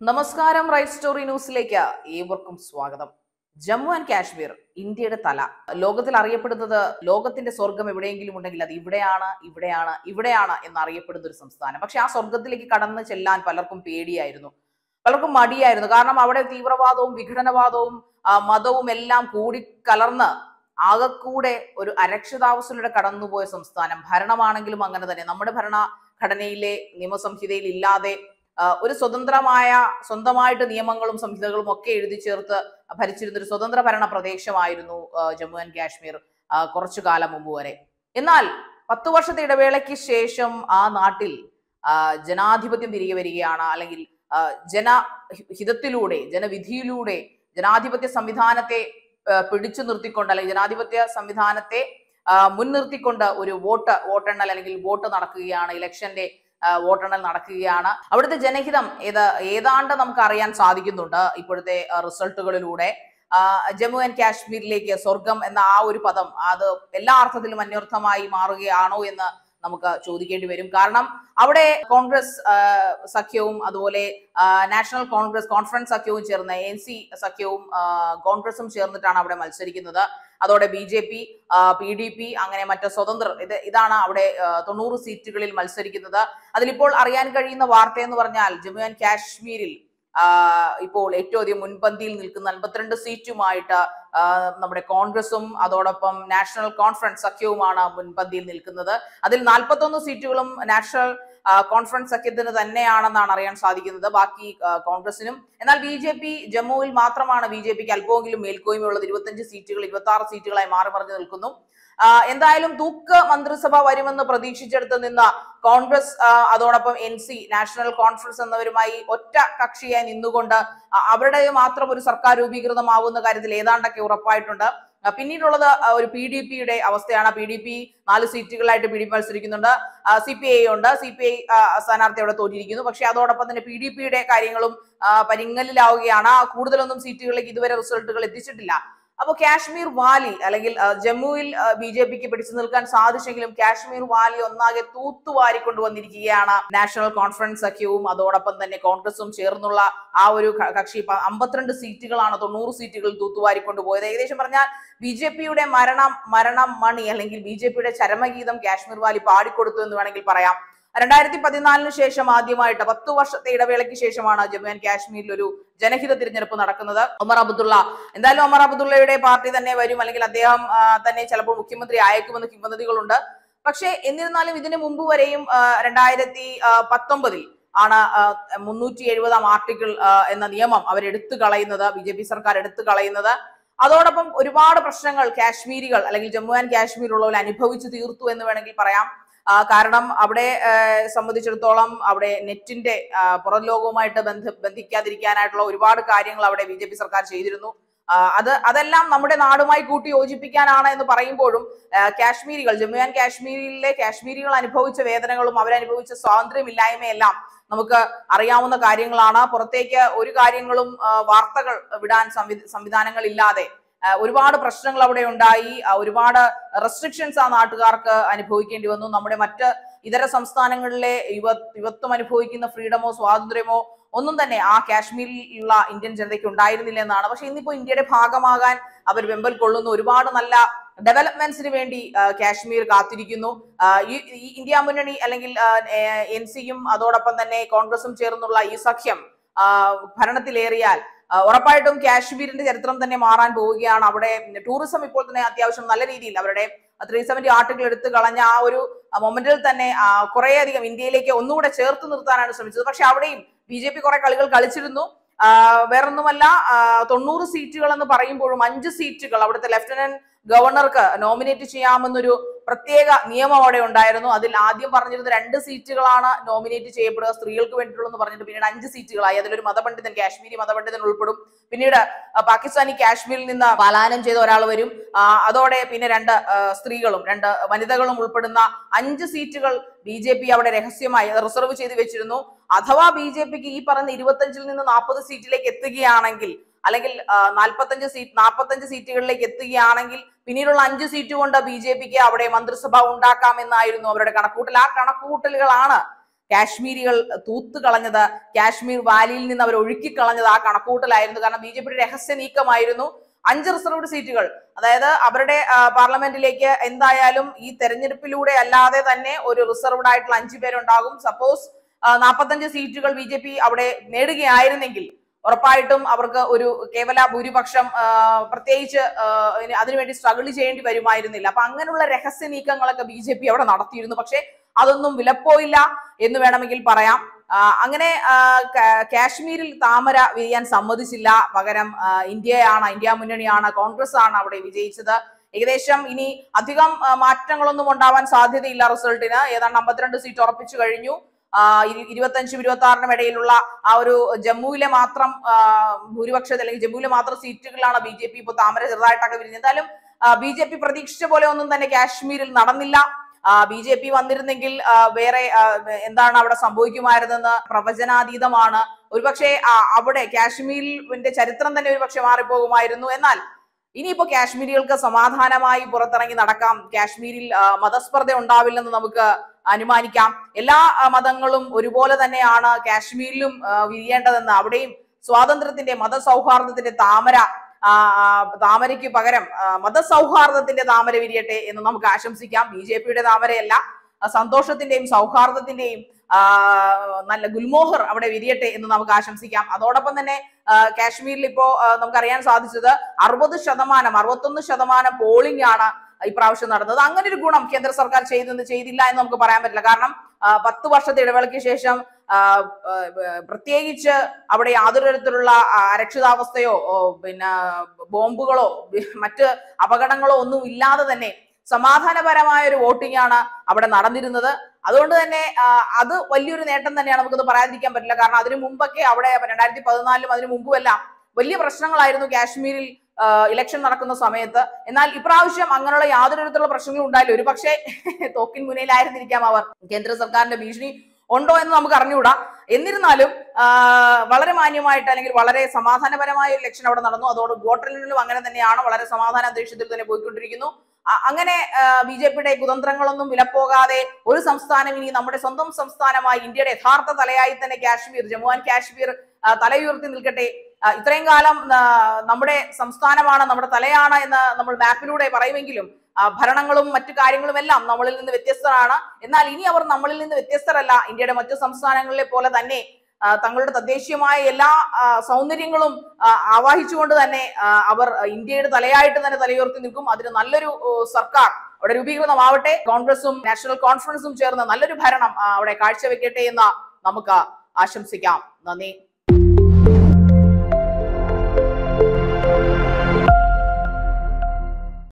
നമസ്കാരം. Right story ന്യൂസിലേക്ക് ഏവർക്കും സ്വാഗതം. ജമ്മു ആൻഡ് കാശ്മീർ ഇന്ത്യയുടെ തല. ലോകത്തിൽ അറിയപ്പെടുന്നത്, ലോകത്തിന്റെ സ്വർഗം എവിടെയെങ്കിലും ഉണ്ടെങ്കിൽ അത് ഇവിടെയാണ് എന്നറിയപ്പെടുന്ന ഒരു സംസ്ഥാനം. പക്ഷെ ആ സ്വർഗത്തിലേക്ക് കടന്നു ചെല്ലാൻ പലർക്കും പേടിയായിരുന്നു, പലർക്കും മടിയായിരുന്നു. കാരണം അവിടെ തീവ്രവാദവും വിഘടനവാദവും മതവും എല്ലാം കൂടി കലർന്ന് ആകെക്കൂടെ ഒരു അരക്ഷിതാവസ്ഥയിലൂടെ കടന്നുപോയ സംസ്ഥാനം. ഭരണമാണെങ്കിലും അങ്ങനെ തന്നെ. നമ്മുടെ ഭരണഘടനയിലെ നിയമസംഹിതയിൽ ഇല്ലാതെ ഒരു സ്വന്തമായിട്ട് നിയമങ്ങളും സംഹിതകളും ഒക്കെ എഴുതി ചേർത്ത് ഭരിച്ചിരുന്ന ഒരു സ്വതന്ത്ര ഭരണ പ്രദേശമായിരുന്നു ജമ്മു ആൻഡ് കാശ്മീർ കുറച്ചു കാലം മുമ്പ് വരെ. എന്നാൽ 10 വർഷത്തെ ഇടവേളയ്ക്ക് ശേഷം ആ നാട്ടിൽ ജനാധിപത്യം തിരികെ വരികയാണ്. അല്ലെങ്കിൽ ജനഹിതത്തിലൂടെ, ജനവിധിയിലൂടെ ജനാധിപത്യ സംവിധാനത്തെ പിടിച്ചു നിർത്തിക്കൊണ്ട്, അല്ലെങ്കിൽ ജനാധിപത്യ സംവിധാനത്തെ മുൻനിർത്തിക്കൊണ്ട് ഒരു വോട്ടെണ്ണൽ അല്ലെങ്കിൽ വോട്ട് നടക്കുകയാണ്. ഇലക്ഷന്റെ വോട്ടെണ്ണൽ നടക്കുകയാണ്. അവിടുത്തെ ജനഹിതം ഏതാണ്ട് നമുക്ക് അറിയാൻ സാധിക്കുന്നുണ്ട് ഇപ്പോഴത്തെ റിസൾട്ടുകളിലൂടെ. ജമ്മു ആൻഡ് കാശ്മീരിലേക്ക് സ്വർഗം എന്ന ആ ഒരു പദം അത് എല്ലാ അർത്ഥത്തിലും അന്വർത്ഥമായി മാറുകയാണോ എന്ന് നമുക്ക് ചോദിക്കേണ്ടി വരും. കാരണം അവിടെ കോൺഗ്രസ് സഖ്യവും അതുപോലെ നാഷണൽ കോൺഫറൻസ് സഖ്യവും ചേർന്ന് ANC സഖ്യവും കോൺഗ്രസും ചേർന്നിട്ടാണ് അവിടെ മത്സരിക്കുന്നത്. അതോടെ BJP, PDP അങ്ങനെ മറ്റ് സ്വതന്ത്രർ ഇതാണ് അവിടെ 90 സീറ്റുകളിൽ മത്സരിക്കുന്നത്. അതിലിപ്പോൾ അറിയാൻ കഴിയുന്ന വാർത്ത എന്ന് പറഞ്ഞാൽ ജമ്മു ആൻഡ് കാശ്മീരിൽ ഇപ്പോൾ ഏറ്റവും അധികം മുൻപന്തിയിൽ നിൽക്കുന്ന 52 സീറ്റുമായിട്ട് നമ്മുടെ കോൺഗ്രസും അതോടൊപ്പം നാഷണൽ കോൺഫറൻസ് സഖ്യവുമാണ് മുൻപന്തിയിൽ നിൽക്കുന്നത്. അതിൽ 41 സീറ്റുകളും നാഷണൽ കോൺഫറൻസ് സഖ്യത്തിന് തന്നെയാണെന്നാണ് അറിയാൻ സാധിക്കുന്നത്, ബാക്കി കോൺഗ്രസിനും. എന്നാൽ BJP ജമ്മുവിൽ മാത്രമാണ് BJPക്ക് അല്പമെങ്കിലും മേൽക്കോയ്മയുള്ളത്. 25 സീറ്റുകൾ 26 സീറ്റുകളായി മാറി മറിഞ്ഞു നിൽക്കുന്നു. എന്തായാലും തൂക്ക് മന്ത്രിസഭ വരുമെന്ന് പ്രതീക്ഷിച്ചെടുത്ത് നിന്ന കോൺഗ്രസ് അതോടൊപ്പം NC നാഷണൽ കോൺഫറൻസ് എന്നിവരുമായി ഒറ്റ കക്ഷിയായി നിന്നുകൊണ്ട് അവരുടെ മാത്രം ഒരു സർക്കാർ രൂപീകൃതമാവുന്ന കാര്യത്തിൽ ഏതാണ്ടൊക്കെ ഉറപ്പായിട്ടുണ്ട്. പിന്നീടുള്ളത് ഒരു PDPയുടെ അവസ്ഥയാണ്. PDP 4 സീറ്റുകളായിട്ട് PDP മത്സരിക്കുന്നുണ്ട്. CPI ഉണ്ട്. CPI സ്ഥാനാർത്ഥി അവിടെ തോറ്റിരിക്കുന്നു. പക്ഷെ അതോടൊപ്പം തന്നെ PDPയുടെ കാര്യങ്ങളും പരിങ്ങലിലാവുകയാണ്. കൂടുതലൊന്നും സീറ്റുകളിലേക്ക് ഇതുവരെ റിസൾട്ടുകൾ എത്തിച്ചിട്ടില്ല. അപ്പോൾ കാശ്മീർ വാലി അല്ലെങ്കിൽ ജമ്മുവിൽ BJPക്ക് പിടിച്ചു നിൽക്കാൻ സാധിച്ചെങ്കിലും കാശ്മീർ വാലി ഒന്നാകെ തൂത്തുവാരിക്കൊണ്ടുവന്നിരിക്കുകയാണ് നാഷണൽ കോൺഫറൻസ് സഖ്യവും അതോടൊപ്പം തന്നെ കോൺഗ്രസും ചേർന്നുള്ള ആ ഒരു കക്ഷി. 52 സീറ്റുകളാണ് 90 സീറ്റുകൾ തൂത്തുവാരിക്കൊണ്ടുപോയത്. ഏകദേശം പറഞ്ഞാൽ BJPയുടെ മരണം മണി അല്ലെങ്കിൽ BJPയുടെ ചരമഗീതം കാശ്മീർ വാലി പാടിക്കൊടുത്തു എന്ന് വേണമെങ്കിൽ പറയാം. 2014 ശേഷം ആദ്യമായിട്ട് 10 വർഷത്തെ ഇടവേളയ്ക്ക് ശേഷമാണ് ജമ്മു ആൻഡ് കാശ്മീരിൽ ഒരു ജനഹിത തിരഞ്ഞെടുപ്പ് നടക്കുന്നത്. ഒമർ അബ്ദുള്ള, എന്തായാലും ഒമർ അബ്ദുള്ളയുടെ പാർട്ടി തന്നെ വരും, അല്ലെങ്കിൽ അദ്ദേഹം തന്നെ ചിലപ്പോൾ മുഖ്യമന്ത്രി ആയേക്കുമെന്ന് കിംവദന്തികളുണ്ട്. പക്ഷെ എന്നിരുന്നാലും ഇതിനു മുമ്പ് വരെയും 2019 ആണ് 370 ആർട്ടിക്കിൾ എന്ന നിയമം അവരെടുത്തു കളയുന്നത്, BJP സർക്കാർ എടുത്തു കളയുന്നത്. അതോടൊപ്പം ഒരുപാട് പ്രശ്നങ്ങൾ കാശ്മീരികൾ അല്ലെങ്കിൽ ജമ്മു ആൻഡ് കാശ്മീരുള്ളവർ അനുഭവിച്ചു തീർത്തു എന്ന് വേണമെങ്കിൽ പറയാം. കാരണം അവിടെ സംബന്ധിച്ചിടത്തോളം അവിടെ നെറ്റിന്റെ പുറം ലോകവുമായിട്ട് ബന്ധിക്കാതിരിക്കാനായിട്ടുള്ള ഒരുപാട് കാര്യങ്ങൾ അവിടെ BJP സർക്കാർ ചെയ്തിരുന്നു. അതെല്ലാം നമ്മുടെ നാടുമായി കൂട്ടി യോജിപ്പിക്കാനാണ് എന്ന് പറയുമ്പോഴും കാശ്മീരികൾ, ജമ്മു ആൻഡ് കാശ്മീരിലെ കാശ്മീരികൾ അനുഭവിച്ച വേദനകളും അവരനുഭവിച്ച സ്വാതന്ത്ര്യമില്ലായ്മയെല്ലാം നമുക്ക് അറിയാവുന്ന കാര്യങ്ങളാണ്. പുറത്തേക്ക് ഒരു കാര്യങ്ങളും വാർത്തകൾ വിടാൻ സംവിധാനങ്ങൾ ഇല്ലാതെ ഒരുപാട് പ്രശ്നങ്ങൾ അവിടെ ഉണ്ടായി. ഒരുപാട് റെസ്ട്രിക്ഷൻസ് ആ നാട്ടുകാർക്ക് അനുഭവിക്കേണ്ടി വന്നു. നമ്മുടെ മറ്റ് ഇതര സംസ്ഥാനങ്ങളിലെ യുവത്വം അനുഭവിക്കുന്ന ഫ്രീഡമോ സ്വാതന്ത്ര്യമോ ഒന്നും തന്നെ ആ കാശ്മീരിലുള്ള ഇന്ത്യൻ ജനതയ്ക്ക് ഉണ്ടായിരുന്നില്ല എന്നാണ്. പക്ഷെ ഇന്നിപ്പോ ഇന്ത്യയുടെ ഭാഗമാകാൻ അവർ വെമ്പൽ കൊള്ളുന്നു. ഒരുപാട് നല്ല ഡെവലപ്മെന്റ്സിന് വേണ്ടി കാശ്മീർ കാത്തിരിക്കുന്നു. ഈ ഇന്ത്യ മുന്നണി അല്ലെങ്കിൽ NCയും അതോടൊപ്പം തന്നെ കോൺഗ്രസും ചേർന്നുള്ള ഈ സഖ്യം ഭരണത്തിലേറിയാൽ ഉറപ്പായിട്ടും കാശ്മീരിന്റെ ചരിത്രം തന്നെ മാറാൻ പോവുകയാണ്. അവിടെ ടൂറിസം ഇപ്പോൾ തന്നെ അത്യാവശ്യം നല്ല രീതിയിൽ അവരുടെ 370 ആർട്ടിക്കിൾ എടുത്തു കളഞ്ഞ ആ ഒരു മൊമെന്റിൽ തന്നെ കുറേയധികം ഇന്ത്യയിലേക്ക് ഒന്നുകൂടെ ചേർത്ത് നിർത്താനാണ് ശ്രമിച്ചത്. പക്ഷെ അവിടെയും BJP കുറെ കളികൾ കളിച്ചിരുന്നു. വേറൊന്നുമല്ല, 90 സീറ്റുകൾ എന്ന് പറയുമ്പോഴും 5 സീറ്റുകൾ അവിടുത്തെ ലഫ്റ്റനന്റ് ഗവർണർക്ക് നോമിനേറ്റ് ചെയ്യാമെന്നൊരു പ്രത്യേക നിയമം അവിടെ ഉണ്ടായിരുന്നു. അതിൽ ആദ്യം പറഞ്ഞിരുന്നത് 2 സീറ്റുകളാണ് നോമിനേറ്റ് ചെയ്യപ്പെടുക സ്ത്രീകൾക്ക് വേണ്ടിയിട്ടുള്ളതെന്ന് പറഞ്ഞിട്ട് പിന്നീട് 5 സീറ്റുകളായി. അതിലൊരു മതപണ്ഡിതൻ, കാശ്മീരി മതപണ്ഡിതൻ ഉൾപ്പെടും. പിന്നീട് പാകിസ്ഥാനി കാശ്മീരിൽ നിന്ന് പലായനം ചെയ്ത ഒരാൾ വരും. അതോടെ പിന്നെ 2 സ്ത്രീകളും 2 വനിതകളും ഉൾപ്പെടുന്ന 5 സീറ്റുകൾ BJP അവിടെ രഹസ്യമായി റിസർവ് ചെയ്ത് വെച്ചിരുന്നു. അഥവാ BJPക്ക് ഈ പറഞ്ഞ 25-ൽ നിന്ന് 40 സീറ്റിലേക്ക് എത്തുകയാണെങ്കിൽ, അല്ലെങ്കിൽ 45 സീറ്റുകളിലേക്ക് എത്തുകയാണെങ്കിൽ പിന്നീടുള്ള 5 സീറ്റ് കൊണ്ട് BJPക്ക് അവിടെ മന്ത്രിസഭ ഉണ്ടാക്കാമെന്നായിരുന്നു അവരുടെ കണക്കൂട്ടൽ. ആ കണക്കൂട്ടലുകളാണ് കാശ്മീരികൾ തൂത്തുകളഞ്ഞത്, കാശ്മീർ വാലിയിൽ നിന്ന് അവർ ഒഴുക്കിക്കളഞ്ഞത് ആ കണക്കൂട്ടലായിരുന്നു. കാരണം BJP രഹസ്യ നീക്കമായിരുന്നു 5 റിസർവ്ഡ് സീറ്റുകൾ, അതായത് അവരുടെ പാർലമെന്റിലേക്ക് എന്തായാലും ഈ തെരഞ്ഞെടുപ്പിലൂടെ അല്ലാതെ തന്നെ ഒരു റിസർവ്ഡ് ആയിട്ടുള്ള 5 പേരുണ്ടാകും. സപ്പോസ് 45 സീറ്റുകൾ BJP അവിടെ നേടുകയായിരുന്നെങ്കിൽ ഉറപ്പായിട്ടും അവർക്ക് ഒരു കേവല ഭൂരിപക്ഷം പ്രത്യേകിച്ച് അതിനുവേണ്ടി സ്ട്രഗിൾ ചെയ്യേണ്ടി വരുമായിരുന്നില്ല. അപ്പൊ അങ്ങനെയുള്ള രഹസ്യ നീക്കങ്ങളൊക്കെ BJP അവിടെ നടത്തിയിരുന്നു. പക്ഷെ അതൊന്നും വിലപ്പോയില്ല എന്ന് വേണമെങ്കിൽ പറയാം. അങ്ങനെ കാശ്മീരിൽ താമര വിരിയാൻ സമ്മതിച്ചില്ല. പകരം ഇന്ത്യ മുന്നണിയാണ്, കോൺഗ്രസ് ആണ് അവിടെ വിജയിച്ചത്. ഏകദേശം ഇനി അധികം മാറ്റങ്ങളൊന്നും ഉണ്ടാവാൻ സാധ്യതയില്ല. റിസൾട്ടിന് ഏതാണ്ട് 52 സീറ്റ് ഉറപ്പിച്ചു കഴിഞ്ഞു. 25-26 ഇടയിലുള്ള ആ ഒരു ജമ്മുവിലെ മാത്രം ഭൂരിപക്ഷത്തിൽ അല്ലെങ്കിൽ ജമ്മുവിലെ മാത്രം സീറ്റുകളാണ് BJP ഇപ്പോൾ താമര ചെറുതായിട്ടൊക്കെ വിരിഞ്ഞത്. എന്തായാലും BJP പ്രതീക്ഷിച്ച പോലെ ഒന്നും തന്നെ കാശ്മീരിൽ നടന്നില്ല. BJP വന്നിരുന്നെങ്കിൽ വേറെ എന്താണ് അവിടെ സംഭവിക്കുമായിരുന്നെന്ന് പ്രവചനാതീതമാണ്. ഒരുപക്ഷെ അവിടെ കാശ്മീരിന്റെ ചരിത്രം തന്നെ ഒരുപക്ഷെ മാറിപ്പോകുമായിരുന്നു. എന്നാൽ ഇനിയിപ്പോ കാശ്മീരികൾക്ക് സമാധാനമായി പുറത്തിറങ്ങി നടക്കാം. കാശ്മീരിൽ മതസ്പർദ്ധ ഉണ്ടാവില്ലെന്ന് നമുക്ക് അനുമാനിക്കാം. എല്ലാ മതങ്ങളും ഒരുപോലെ തന്നെയാണ് കാശ്മീരിലും വിരിയേണ്ടതെന്ന്, അവിടെയും സ്വാതന്ത്ര്യത്തിന്റെ മതസൗഹാർദ്ദത്തിന്റെ താമരയ്ക്ക് പകരം മതസൗഹാർദ്ദത്തിന്റെ താമര വിരിയട്ടെ എന്ന് നമുക്ക് ആശംസിക്കാം. BJPയുടെ താമരയല്ല, സന്തോഷത്തിന്റെയും സൗഹാർദ്ദത്തിന്റെയും നല്ല ഗുൽമോഹർ അവിടെ വിരിയട്ടെ എന്ന് നമുക്ക് ആശംസിക്കാം. അതോടൊപ്പം തന്നെ കാശ്മീരിൽ ഇപ്പോ നമുക്കറിയാൻ സാധിച്ചത് 61% പോളിംഗ് ആണ് ഇപ്രാവശ്യം നടന്നത്. അങ്ങനെ ഒരു ഗുണം കേന്ദ്ര സർക്കാർ ചെയ്തില്ല എന്ന് നമുക്ക് പറയാൻ പറ്റില്ല. കാരണം 10 വർഷത്തെ ഇടവേളയ്ക്ക് ശേഷം പ്രത്യേകിച്ച് അവിടെ യാതൊരു തരത്തിലുള്ള അരക്ഷിതാവസ്ഥയോ പിന്നെ ബോംബുകളോ മറ്റ് അപകടങ്ങളോ ഒന്നും ഇല്ലാതെ തന്നെ സമാധാനപരമായ ഒരു വോട്ടിംഗ് ആണ് അവിടെ നടന്നിരുന്നത്. അതുകൊണ്ട് തന്നെ അത് വലിയൊരു നേട്ടം തന്നെയാണ്, നമുക്കത് പറയാതിരിക്കാൻ പറ്റില്ല. കാരണം അതിനു മുമ്പൊക്കെ അവിടെ 2014 അതിനു മുമ്പുമെല്ലാം വലിയ പ്രശ്നങ്ങളായിരുന്നു കാശ്മീരിൽ ഇലക്ഷൻ നടക്കുന്ന സമയത്ത്. എന്നാൽ ഇപ്രാവശ്യം അങ്ങനെയുള്ള യാതൊരു തരത്തിലുള്ള പ്രശ്നങ്ങളും ഉണ്ടായില്ല. ഒരു പക്ഷേ തോക്കിൻ മുനയിലായിരുന്നിരിക്കാം അവർ. കേന്ദ്ര സർക്കാരിന്റെ ഭീഷണി ഉണ്ടോ എന്ന് നമുക്ക് അറിഞ്ഞുകൂടാ. എന്നിരുന്നാലും വളരെ മാന്യമായിട്ട് അല്ലെങ്കിൽ വളരെ സമാധാനപരമായ ഒരു ഇലക്ഷൻ അവിടെ നടന്നു. അതോട് വോട്ടെണ്ണലും അങ്ങനെ തന്നെയാണ്, വളരെ സമാധാന അന്തരീക്ഷത്തിൽ തന്നെ പോയിക്കൊണ്ടിരിക്കുന്നു. അങ്ങനെ BJPയുടെ കുതന്ത്രങ്ങളൊന്നും വിലപ്പോകാതെ ഒരു സംസ്ഥാനം ഇനി നമ്മുടെ സ്വന്തം സംസ്ഥാനമായി ഇന്ത്യയുടെ യഥാർത്ഥ തലയായി തന്നെ ജമ്മു ആൻഡ് കാശ്മീർ തലയുയർത്തി നിൽക്കട്ടെ. ഇത്രയും കാലം നമ്മുടെ സംസ്ഥാനമാണ്, നമ്മുടെ തലയാണ് എന്ന് നമ്മൾ മാപ്പിലൂടെ പറയുമെങ്കിലും ഭരണങ്ങളും മറ്റു കാര്യങ്ങളും എല്ലാം നമ്മളിൽ നിന്ന് വ്യത്യസ്തരാണ്. എന്നാൽ ഇനി അവർ നമ്മളിൽ നിന്ന് വ്യത്യസ്തരല്ല. ഇന്ത്യയുടെ മറ്റു സംസ്ഥാനങ്ങളിലെ പോലെ തന്നെ തങ്ങളുടെ തദ്ദേശീയമായ എല്ലാ സൗന്ദര്യങ്ങളും ആവാഹിച്ചുകൊണ്ട് തന്നെ അവർ ഇന്ത്യയുടെ തലയായിട്ട് തന്നെ തലയുയർത്തി നിൽക്കും. അതിന് നല്ലൊരു സർക്കാർ അവിടെ രൂപീകൃതമാവട്ടെ. കോൺഗ്രസും നാഷണൽ കോൺഫറൻസും ചേർന്ന് നല്ലൊരു ഭരണം അവിടെ കാഴ്ചവെക്കട്ടെ എന്ന് നമുക്ക് ആശംസിക്കാം. നന്ദി.